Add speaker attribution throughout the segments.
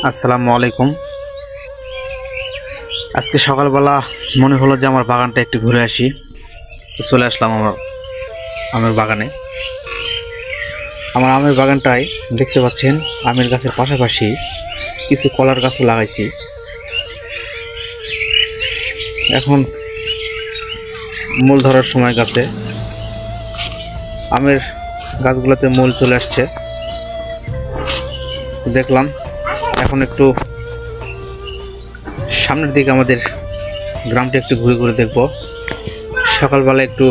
Speaker 1: আসসালামু আলাইকুম। আজকে সকালবেলা মনে হলো যে আমার বাগানটা একটু ঘুরে আসি, তো চলে আসলাম আমার আমের বাগানে। আমার আমের বাগানটায় দেখতে পাচ্ছেন আমের গাছের পাশাপাশি কিছু কলার গাছও লাগাইছি। এখন মূল ধরার সময় গাছে, আমের গাছগুলোতে মূল চলে আসছে। দেখলাম এখন একটু সামনের দিকে আমাদের গ্রামটা একটু ঘুরে ঘুরে দেখব। সকালবেলা একটু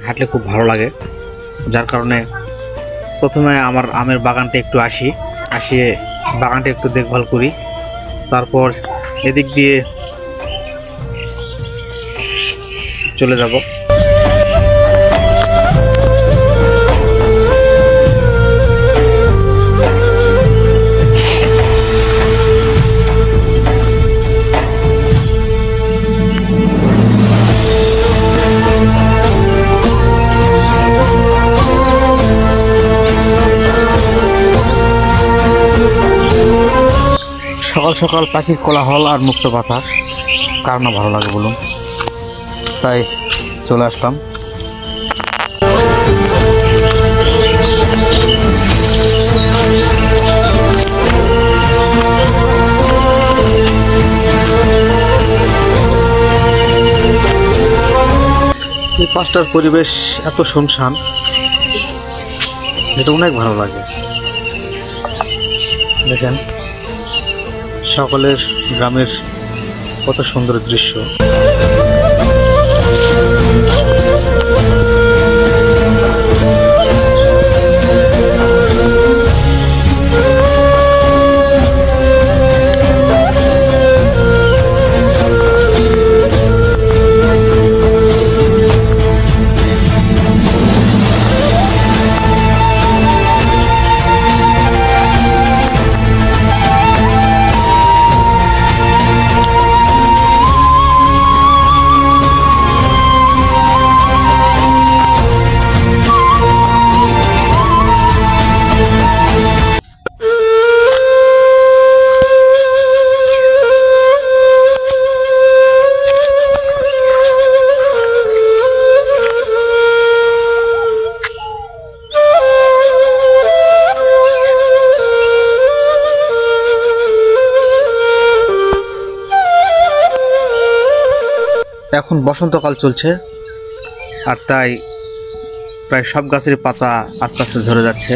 Speaker 1: হাঁটলে খুব ভালো লাগে, যার কারণে প্রথমে আমার আমের বাগানটা একটু আসিয়ে বাগানটা একটু দেখভাল করি। তারপর এদিক দিয়ে চলে যাব। সকাল সকাল পাখির কোলাহল আর মুক্ত বাতাস কার না ভালো লাগে বলুন, তাই চলে আসলাম। এই পাঁচটার পরিবেশ এত শুনশান, যেটা অনেক ভালো লাগে। দেখেন সকলের গ্রামের কত সুন্দর দৃশ্য। এখন বসন্তকাল চলছে, আর তাই প্রায় সব গাছের পাতা আস্তে আস্তে ঝরে যাচ্ছে।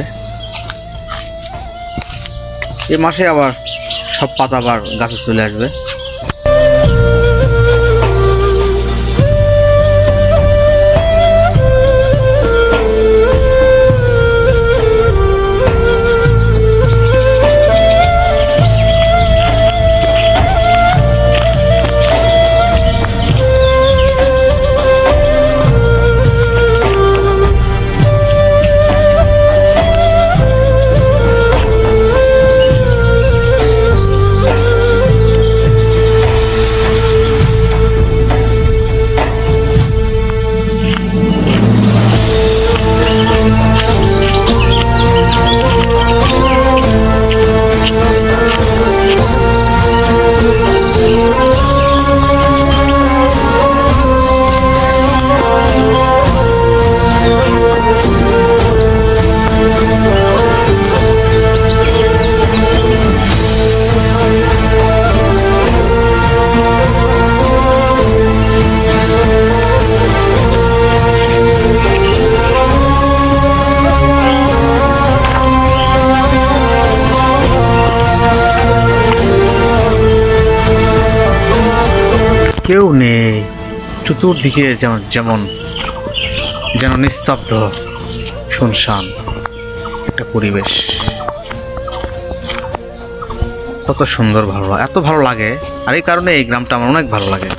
Speaker 1: এই মাসে আবার সব পাতা আবার গাছে চলে আসবে। কেউ নেই, চতুর্দিকে যেন নিস্তব্ধ শুনশান একটা পরিবেশ। কত সুন্দর, এত ভালো লাগে। আর এই কারণে এই গ্রামটা আমার অনেক ভালো লাগে।